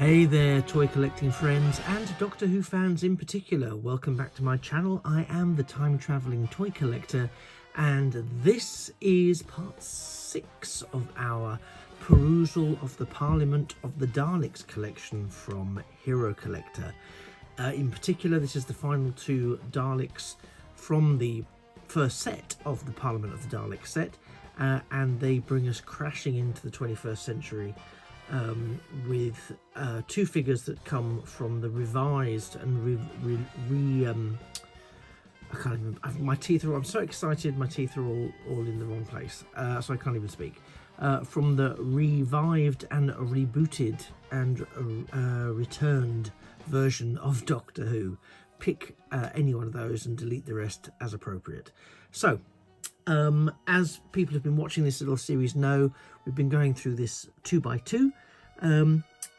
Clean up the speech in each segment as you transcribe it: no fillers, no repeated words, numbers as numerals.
Hey there, toy collecting friends and Doctor Who fans in particular. Welcome back to my channel. I am the time travelling toy collector, and this is part 6 of our perusal of the Parliament of the Daleks collection from Hero Collector. In particular, this is the final 2 Daleks from the first set of the Parliament of the Dalek set, and they bring us crashing into the 21st century. With 2 figures that come from the revised and I can't even, my teeth are, I'm so excited, my teeth are all in the wrong place, so I can't even speak. From the revived and rebooted and returned version of Doctor Who. Pick any one of those and delete the rest as appropriate. So, as people have been watching this little series know, we've been going through this 2x2.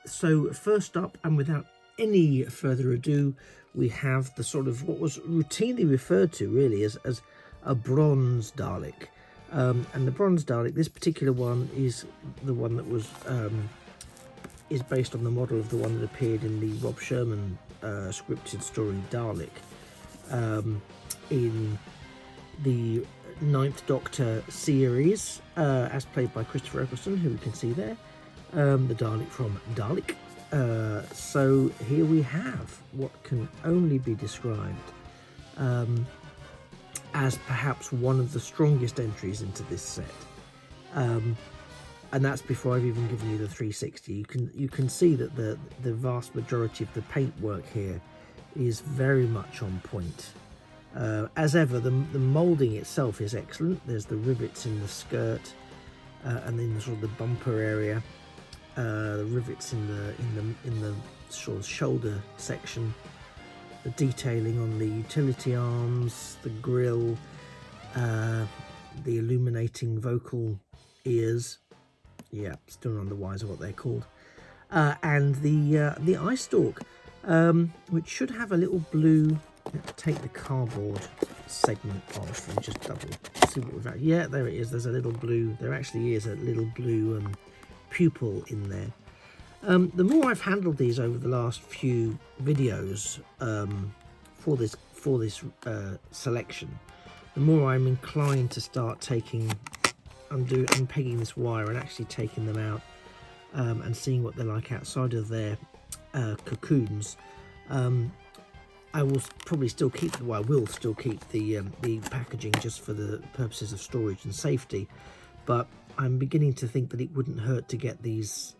So first up, and without any further ado, we have the sort of what was routinely referred to really as a bronze Dalek. And the bronze Dalek, this particular one, is the one that was is based on the model of the one that appeared in the Rob Sherman scripted story Dalek in the 9th Doctor series, as played by Christopher Eccleston, who we can see there, the Dalek from Dalek. So here we have what can only be described as perhaps one of the strongest entries into this set, and that's before I've even given you the 360. You can see that the vast majority of the paintwork here is very much on point. As ever, the moulding itself is excellent. There's the rivets in the skirt, and then sort of the bumper area, the rivets in the sort of shoulder section, the detailing on the utility arms, the grille, the illuminating vocal ears. Yeah, still none the wiser what they're called, and the eye stalk, which should have a little blue. Let's take the cardboard segment off and just double see what we've got. Yeah, there it is. There's a little blue. There actually is a little blue pupil in there. The more I've handled these over the last few videos for this selection, the more I'm inclined to start unpegging this wire and actually taking them out and seeing what they're like outside of their cocoons. I will probably still keep the packaging just for the purposes of storage and safety, but I'm beginning to think that it wouldn't hurt to get these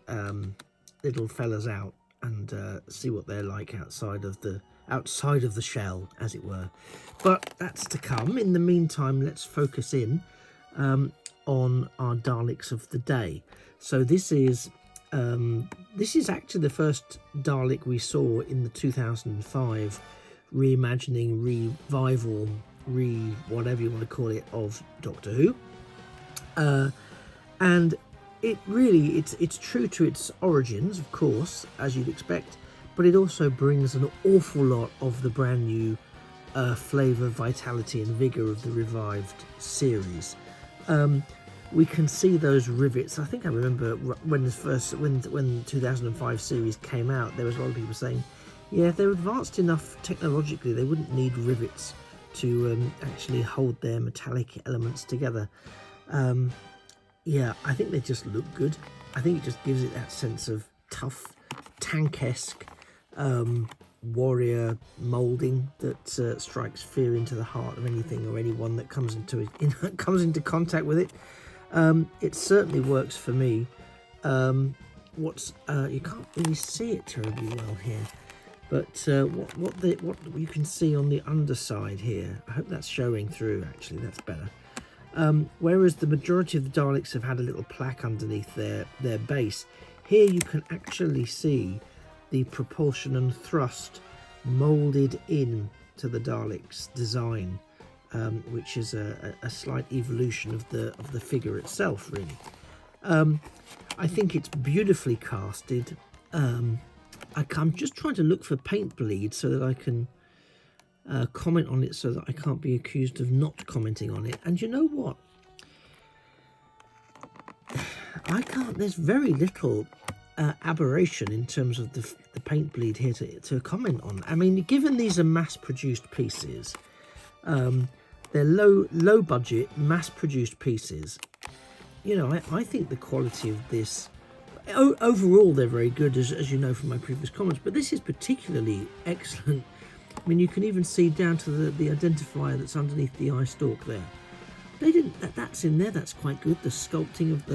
little fellas out and see what they're like outside of the shell, as it were. But that's to come. In the meantime, let's focus in on our Daleks of the day. So this is actually the first Dalek we saw in the 2005 reimagining, revival, whatever you want to call it, of Doctor Who, and it really it's true to its origins, of course, as you'd expect, but it also brings an awful lot of the brand new flavour, vitality and vigour of the revived series. We can see those rivets. I think I remember when the 2005 series came out, there was a lot of people saying, yeah, if they're advanced enough technologically, they wouldn't need rivets to actually hold their metallic elements together. Yeah, I think they just look good. I think it just gives it that sense of tough, tank-esque warrior moulding that strikes fear into the heart of anything or anyone that comes into contact with it. It certainly works for me. You can't really see it terribly well here, but what you can see on the underside here, I hope that's showing through. Actually, that's better. Whereas the majority of the Daleks have had a little plaque underneath their base, here you can actually see the propulsion and thrust moulded in to the Daleks design, which is a slight evolution of the figure itself, really. I think it's beautifully casted. I'm just trying to look for paint bleed so that I can comment on it, so that I can't be accused of not commenting on it. And you know what? I can't. There's very little aberration in terms of the paint bleed here to comment on. I mean, given these are mass-produced pieces, they're low budget, mass-produced pieces. You know, I think the quality of this, overall, they're very good, as you know from my previous comments, but this is particularly excellent. I mean, you can even see down to the identifier that's underneath the eye stalk there. They didn't. That's in there. That's quite good. The sculpting of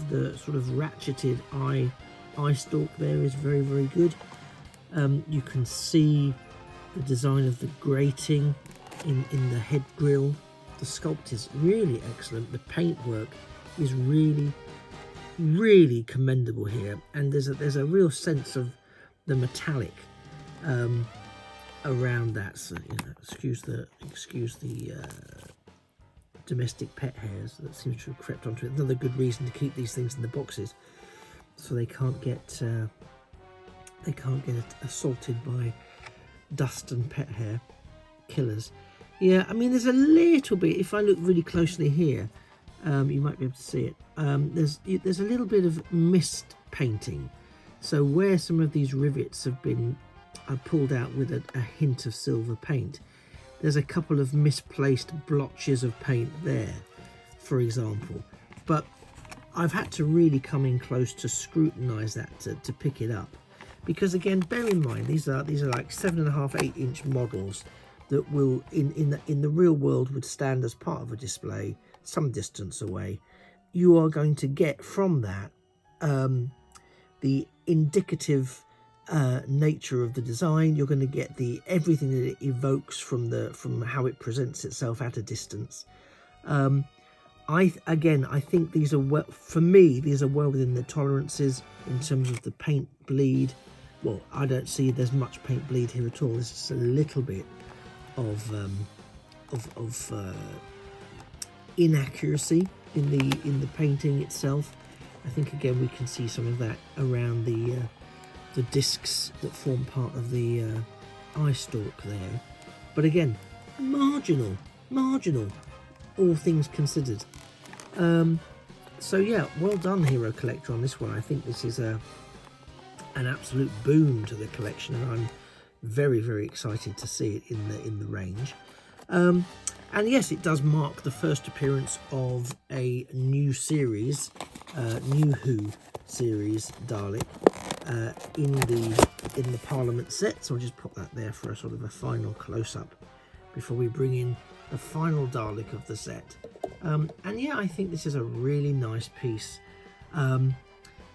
the sort of ratcheted eye stalk there is very, very good. You can see the design of the grating in the head grille. The sculpt is really excellent. The paintwork is really, really commendable here, and there's a real sense of the metallic around that. So, you know, excuse the domestic pet hairs that seems to have crept onto it. Another good reason to keep these things in the boxes, so they can't get assaulted by dust and pet hair killers. Yeah, I mean, there's a little bit, if I look really closely here, you might be able to see it. There's a little bit of mist painting. So where some of these rivets have been pulled out with a hint of silver paint, there's a couple of misplaced blotches of paint there, for example. But I've had to really come in close to scrutinise that to pick it up, because again, bear in mind, these are like 7.5, 8-inch models that will in the real world would stand as part of a display some distance away. You are going to get from that the indicative nature of the design. You're going to get everything that it evokes from how it presents itself at a distance. I think these are for me, these are well within the tolerances in terms of the paint bleed. Well, I don't see there's much paint bleed here at all. There's just a little bit of inaccuracy in the painting itself. I think again we can see some of that around the discs that form part of the eye stalk there. But again, marginal, all things considered. So yeah, well done, Hero Collector, on this one. I think this is an absolute boon to the collection, and I'm very, very excited to see it in the range. And yes, it does mark the first appearance of a new series, New Who series Dalek, in the Parliament set. So I'll just put that there for a sort of a final close-up before we bring in the final Dalek of the set. And yeah, I think this is a really nice piece. And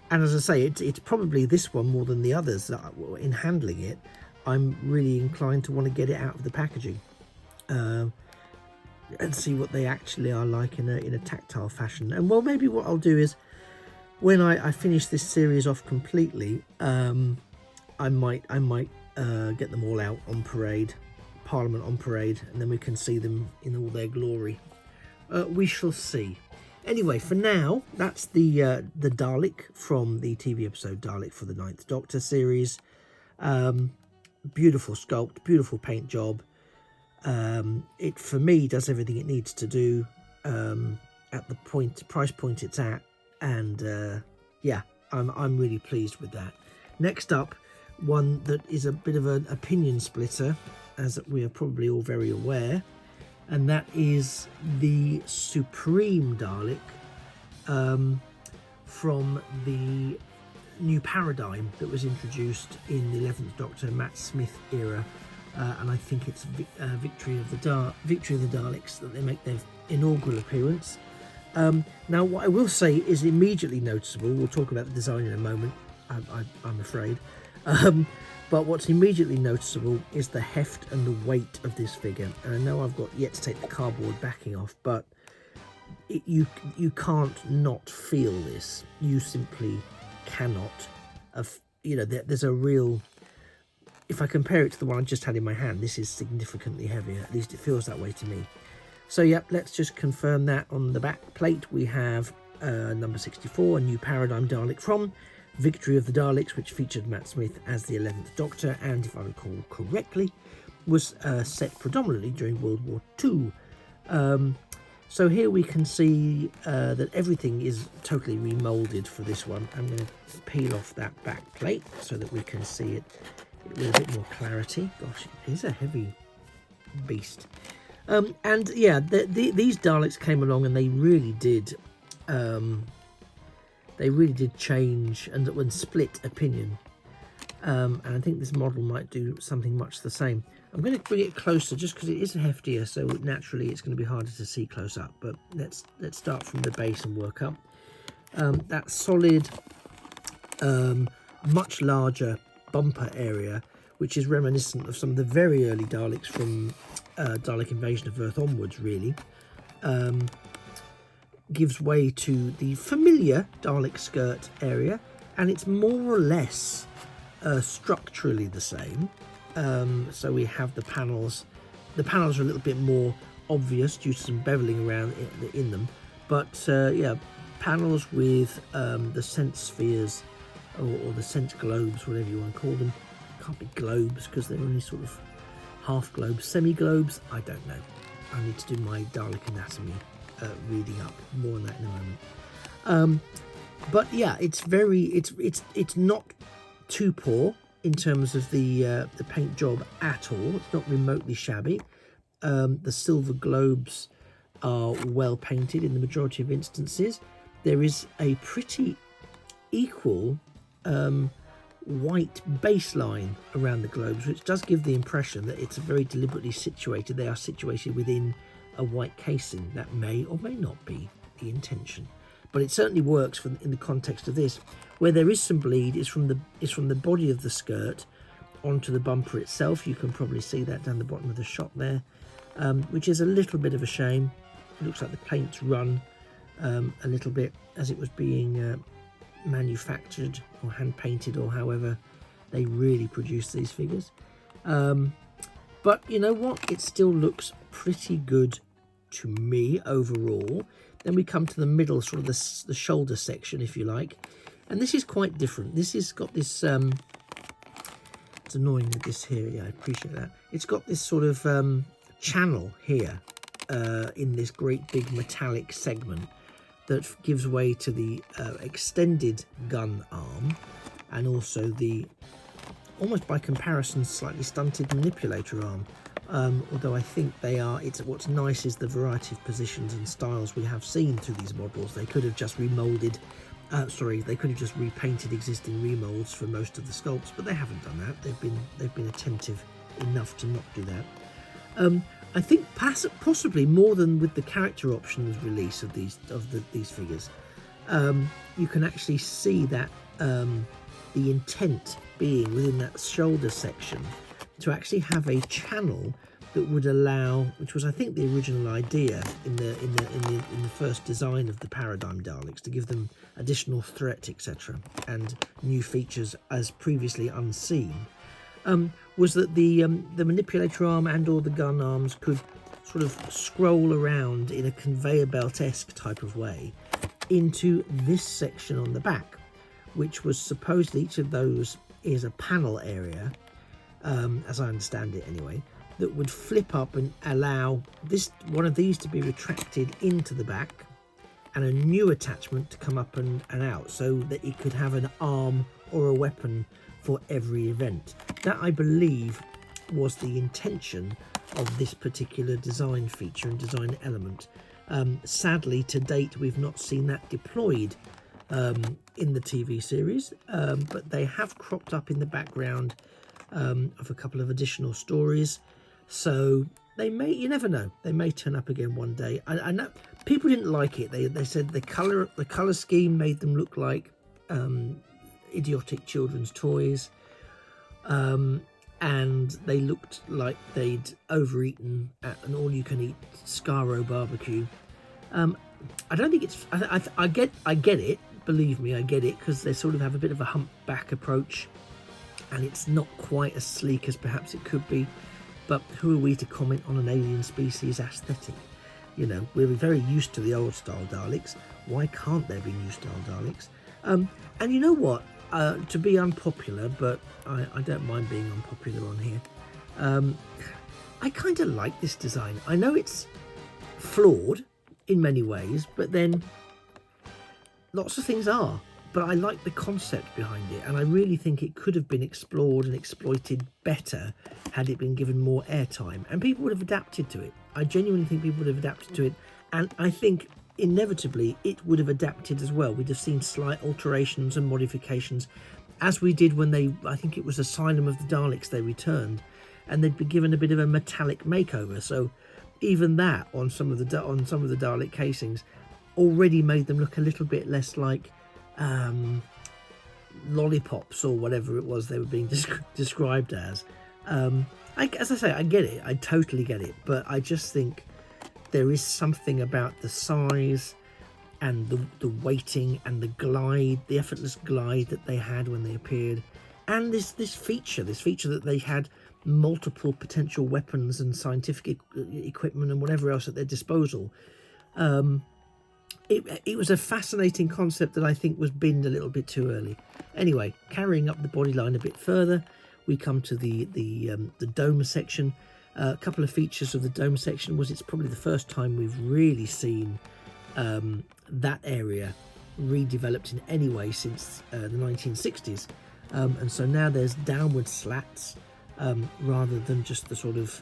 as I say, it's probably this one more than the others that in handling it. I'm really inclined to want to get it out of the packaging and see what they actually are like in a tactile fashion. And well, maybe what I'll do is, when I finish this series off completely, I might get them all out on parade, Parliament on parade, and then we can see them in all their glory. We shall see. Anyway, for now, that's the Dalek from the TV episode Dalek for the 9th Doctor series. Beautiful sculpt, beautiful paint job. It, for me, does everything it needs to do at the price point it's at, and yeah, I'm really pleased with that. Next up, one that is a bit of an opinion splitter, as we are probably all very aware, and that is the Supreme Dalek from the new Paradigm that was introduced in the 11th Doctor Matt Smith era, and I think it's Victory of the Daleks that they make their inaugural appearance. Now, what I will say is immediately noticeable. We'll talk about the design in a moment, I'm afraid. But what's immediately noticeable is the heft and the weight of this figure. And I know I've got yet to take the cardboard backing off, but you can't not feel this. You simply cannot. You know, there's a real... If I compare it to the one I just had in my hand, this is significantly heavier. At least it feels that way to me. So, yep, let's just confirm that on the back plate. We have number 64, a new Paradigm Dalek from Victory of the Daleks, which featured Matt Smith as the 11th Doctor, and if I recall correctly, was set predominantly during World War II. So here we can see that everything is totally remolded for this one. I'm going to peel off that back plate so that we can see it with a bit more clarity. Gosh, it is a heavy beast. And yeah, these Daleks came along and they really did change and split opinion. And I think this model might do something much the same. I'm going to bring it closer just because it is heftier, so naturally it's going to be harder to see close up. But let's start from the base and work up. That solid, much larger bumper area, which is reminiscent of some of the very early Daleks from Dalek Invasion of Earth onwards, really, gives way to the familiar Dalek skirt area, and it's more or less structurally the same. So we have the panels. The panels are a little bit more obvious due to some beveling around in them, but yeah, panels with the scent spheres or the scent globes, whatever you want to call them. Can't be globes because they're only sort of half globes, semi globes. I don't know. I need to do my Dalek anatomy reading up. More on that in a moment. But yeah, it's not too poor in terms of the paint job at all. It's not remotely shabby. The silver globes are well painted in the majority of instances. There is a pretty equal white baseline around the globes, which does give the impression that it's very deliberately situated. They are situated within a white casing. That may or may not be the intention, but it certainly works in the context of this. Where there is some bleed is from the body of the skirt onto the bumper itself. You can probably see that down the bottom of the shot there, which is a little bit of a shame. It looks like the paint's run a little bit as it was being manufactured or hand painted, or however they really produce these figures. But you know what? It still looks pretty good to me overall. Then we come to the middle, sort of the shoulder section, if you like. And this is quite different. This has got this, it's annoying with this here, yeah, I appreciate that. It's got this sort of channel here in this great big metallic segment that gives way to the extended gun arm, and also the, almost by comparison, slightly stunted manipulator arm. Although I think what's nice is the variety of positions and styles we have seen through these models. They could have just remolded, they could have just repainted existing remolds for most of the sculpts, but they haven't done that. They've been attentive enough to not do that. I think possibly more than with the character options release of these figures, you can actually see that the intent being within that shoulder section to actually have a channel that would allow, which was I think the original idea in the first design of the Paradigm Daleks, to give them additional threat, etc., and new features as previously unseen. Was that the manipulator arm and or the gun arms could sort of scroll around in a conveyor belt-esque type of way into this section on the back, which was supposedly, each of those is a panel area, as I understand it anyway, that would flip up and allow one of these to be retracted into the back and a new attachment to come up and out, so that it could have an arm or a weapon for every event. That, I believe, was the intention of this particular design feature and design element. Sadly, to date, we've not seen that deployed in the TV series, but they have cropped up in the background of a couple of additional stories. So they may, you never know, they may turn up again one day. I know people didn't like it. They said the color scheme made them look like idiotic children's toys, and they looked like they'd overeaten at an all-you-can-eat Scaro barbecue. I don't think it's. I get it. Believe me, I get it, because they sort of have a bit of a humpback approach, and it's not quite as sleek as perhaps it could be. But who are we to comment on an alien species aesthetic? You know, we're very used to the old style Daleks. Why can't there be new style Daleks? And you know what? To be unpopular, but I don't mind being unpopular on here. I kind of like this design. I know it's flawed in many ways, but then lots of things are. But I like the concept behind it, and I really think it could have been explored and exploited better had it been given more airtime, and people would have adapted to it. I genuinely think people would have adapted to it, and I think inevitably it would have adapted as well. We'd have seen slight alterations and modifications, as we did when I think it was Asylum of the Daleks, they returned, and they'd be given a bit of a metallic makeover. So even that on some of the Dalek casings already made them look a little bit less like lollipops or whatever it was they were being described as. As I say, I get it, I totally get it, but I just think there is something about the size and the weighting and the effortless glide that they had when they appeared, and this feature that they had multiple potential weapons and scientific equipment and whatever else at their disposal. It was a fascinating concept that I think was binned a little bit too early. Anyway, carrying up the body line a bit further, we come to the dome section. A couple of features of the dome section was it's probably the first time we've really seen that area redeveloped in any way since the 1960s. And so now there's downward slats rather than just the sort of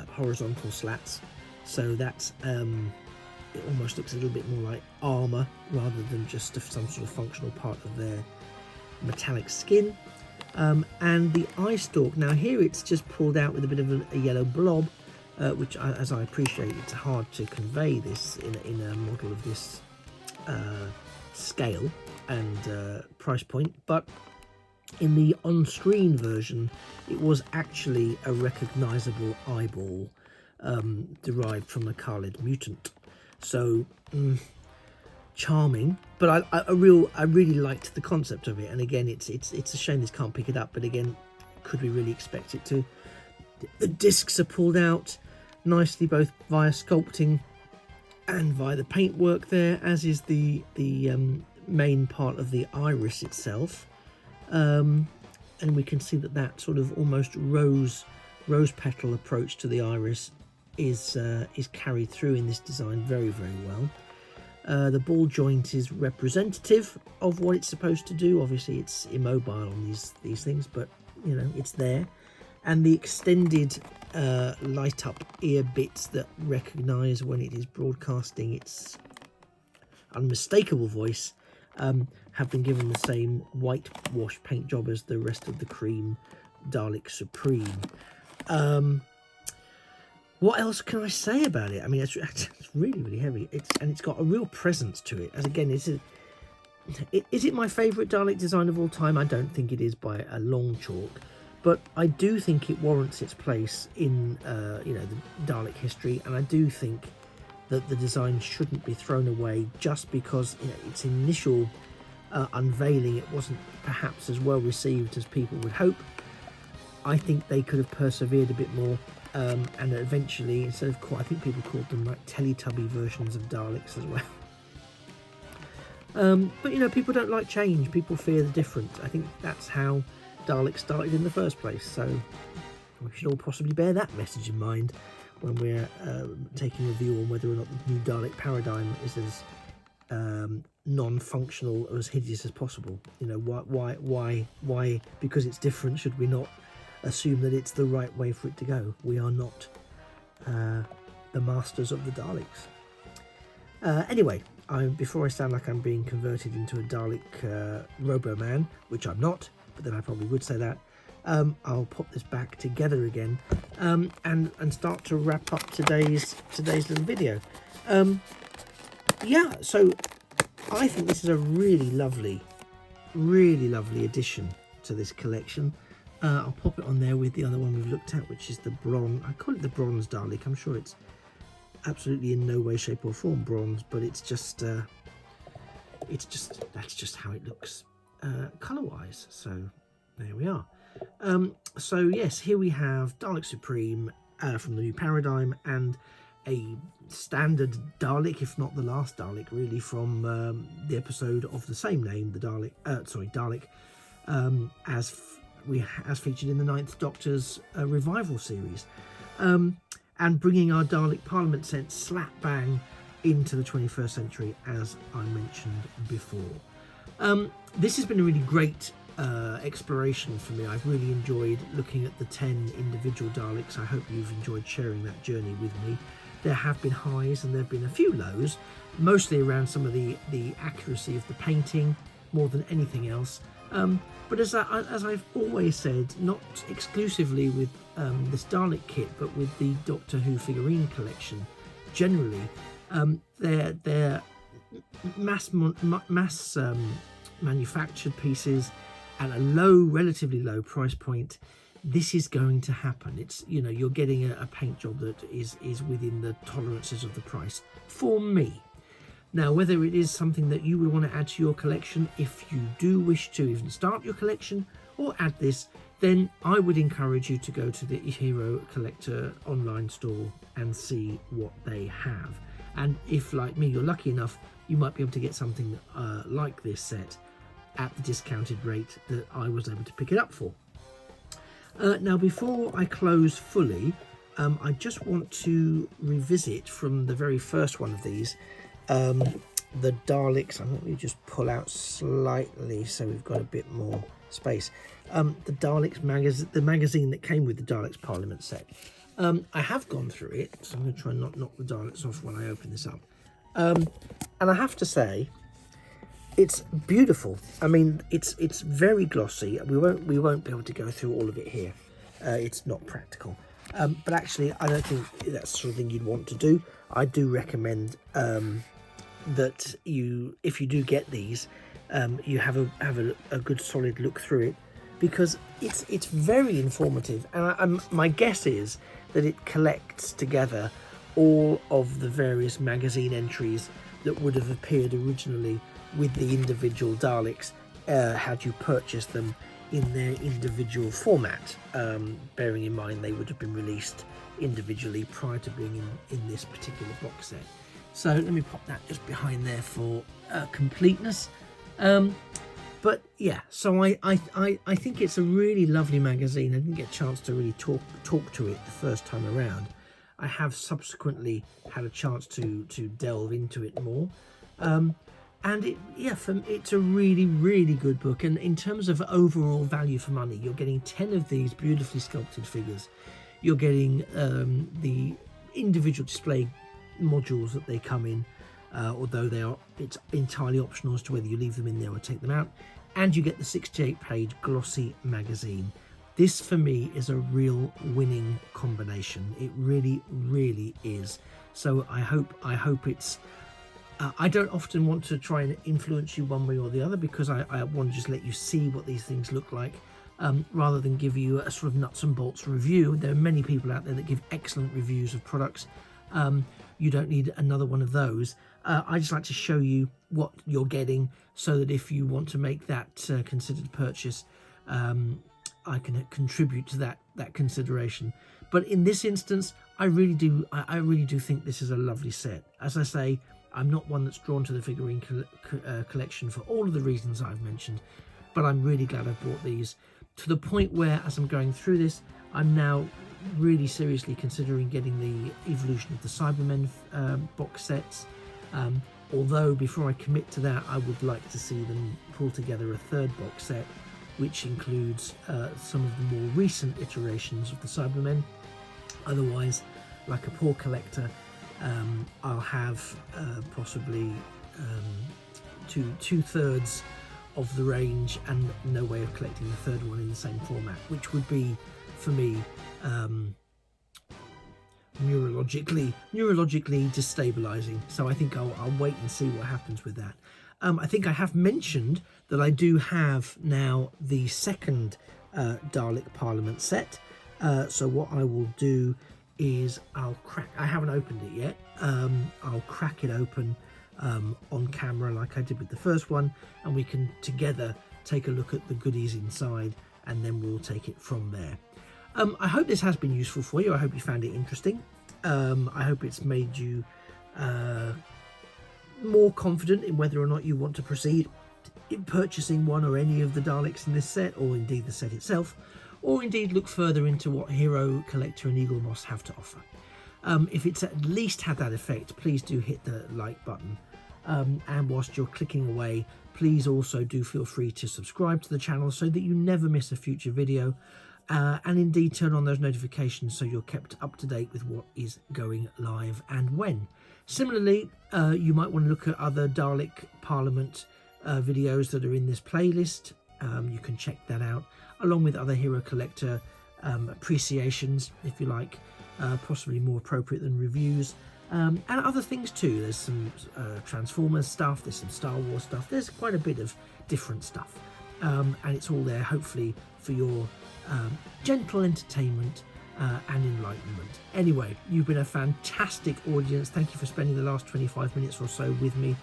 horizontal slats. So that's... it almost looks a little bit more like armour rather than just some sort of functional part of their metallic skin. And the eye stalk, now here it's just pulled out with a bit of a yellow blob, which, as I appreciate, it's hard to convey this in a model of this scale and price point, but in the on-screen version it was actually a recognisable eyeball derived from a Khalid mutant. So charming, but I really liked the concept of it. And again, it's a shame this can't pick it up, but again, could we really expect it to? The discs are pulled out nicely, both via sculpting and via the paintwork there, as is the main part of the iris itself. And we can see that sort of almost rose petal approach to the iris is carried through in this design very, very well. The ball joint is representative of what it's supposed to do. Obviously it's immobile on these things, but you know, it's there. And the extended light up ear bits that recognise when it is broadcasting its unmistakable voice have been given the same whitewash paint job as the rest of the cream Dalek Supreme. What else can I say about it? I mean, it's really, really heavy. It's got a real presence to it. As again, is it my favourite Dalek design of all time? I don't think it is by a long chalk, but I do think it warrants its place in the Dalek history, and I do think that the design shouldn't be thrown away just because its initial unveiling it wasn't perhaps as well received as people would hope. I think they could have persevered a bit more. And eventually, instead of I think people called them like Teletubby versions of Daleks as well. But people don't like change. People fear the different. I think that's how Daleks started in the first place. So we should all possibly bear that message in mind when we're taking a view on whether or not the new Dalek paradigm is as non-functional or as hideous as possible. Why? Because it's different, should we not assume that it's the right way for it to go? We are not the masters of the Daleks. Anyway, before I sound like I'm being converted into a Dalek Robo-Man, which I'm not, but then I probably would say that, I'll put this back together again and start to wrap up today's little video. Yeah, so I think this is a really lovely addition to this collection. I'll pop it on there with the other one we've looked at, which is the bronze. I call it the bronze Dalek. I'm sure it's absolutely in no way, shape or form bronze, but it's just that's just how it looks colour-wise. So there we are. So yes, here we have Dalek Supreme from the new paradigm, and a standard Dalek, if not the last Dalek, really, from the episode of the same name, the Dalek, as featured in the Ninth Doctor's revival series, and bringing our Dalek Parliament sense slap bang into the 21st century, as I mentioned before. This has been a really great exploration for me. I've really enjoyed looking at the 10 individual Daleks. I hope you've enjoyed sharing that journey with me. There have been highs and there have been a few lows, mostly around some of the accuracy of the painting more than anything else. But as I've always said, not exclusively with this Dalek kit, but with the Doctor Who figurine collection generally, they're mass manufactured pieces at a relatively low price point. This is going to happen. It's, you know, you're getting a paint job that is within the tolerances of the price for me. Now, whether it is something that you would want to add to your collection, if you do wish to even start your collection or add this, then I would encourage you to go to the Hero Collector online store and see what they have. And if, like me, you're lucky enough, you might be able to get something like this set at the discounted rate that I was able to pick it up for. Now, before I close fully, I just want to revisit from the very first one of these, the Daleks. Let me just pull out slightly so we've got a bit more space. The Daleks magazine, the magazine that came with the Daleks Parliament set. I have gone through it, so I'm going to try and not knock the Daleks off when I open this up. And I have to say, it's beautiful. I mean, it's very glossy. We won't be able to go through all of it here. It's not practical. But actually, I don't think that's the sort of thing you'd want to do. I do recommend that if you do get these, you have a good solid look through it, because it's very informative. And my guess is that it collects together all of the various magazine entries that would have appeared originally with the individual Daleks, had you purchased them in their individual format, bearing in mind they would have been released individually prior to being in this particular box set. So let me pop that just behind there for completeness. But yeah, so I think it's a really lovely magazine. I didn't get a chance to really talk to it the first time around. I have subsequently had a chance to delve into it more. And it's a really, really good book. And in terms of overall value for money, you're getting 10 of these beautifully sculpted figures. You're getting the individual display modules that they come in, although it's entirely optional as to whether you leave them in there or take them out. And you get the 68-page glossy magazine. This, for me, is a real winning combination. It really, really is. So I hope it's... I don't often want to try and influence you one way or the other, because I want to just let you see what these things look like, rather than give you a sort of nuts and bolts review. There are many people out there that give excellent reviews of products. You don't need another one of those. I just like to show you what you're getting, so that if you want to make that considered purchase, I can contribute to that consideration. But in this instance, I really do think this is a lovely set. As I say, I'm not one that's drawn to the figurine collection for all of the reasons I've mentioned, but I'm really glad I've brought these, to the point where, as I'm going through this, I'm now really seriously considering getting the Evolution of the Cybermen box sets. Although before I commit to that, I would like to see them pull together a third box set, which includes some of the more recent iterations of the Cybermen. Otherwise, like a poor collector, I'll have possibly two-thirds of the range and no way of collecting the third one in the same format, which would be, for me, neurologically destabilizing. So I think I'll wait and see what happens with that. I think I have mentioned that I do have now the second Dalek Parliament set. So what I will do is I haven't opened it yet. I'll crack it open on camera like I did with the first one, and we can together take a look at the goodies inside, and then we'll take it from there. I hope this has been useful for you. I hope you found it interesting. I hope it's made you more confident in whether or not you want to proceed in purchasing one or any of the Daleks in this set, or indeed the set itself, or indeed look further into what Hero Collector and Eagle Moss have to offer. If it's at least had that effect, please do hit the like button. And whilst you're clicking away, please also do feel free to subscribe to the channel so that you never miss a future video. And indeed turn on those notifications so you're kept up to date with what is going live and when. Similarly, you might want to look at other Dalek Parliament videos that are in this playlist. You can check that out, along with other Hero Collector appreciations, if you like, possibly more appropriate than reviews, and other things too. There's some Transformers stuff, there's some Star Wars stuff, there's quite a bit of different stuff, and it's all there hopefully for your gentle entertainment and enlightenment. Anyway, you've been a fantastic audience. Thank you for spending the last 25 minutes or so with me.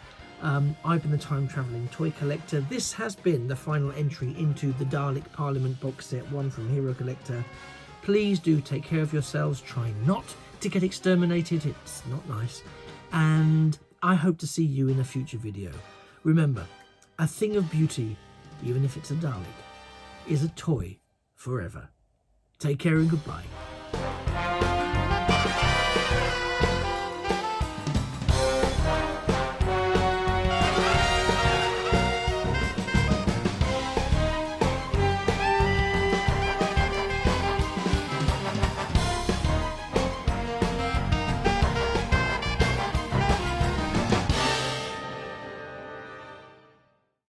I've been the Time Travelling Toy Collector. This has been the final entry into the Dalek Parliament box set 1 from Hero Collector. Please do take care of yourselves. Try not to get exterminated. It's not nice. And I hope to see you in a future video. Remember, a thing of beauty, even if it's a Dalek, is a toy forever. Take care and goodbye.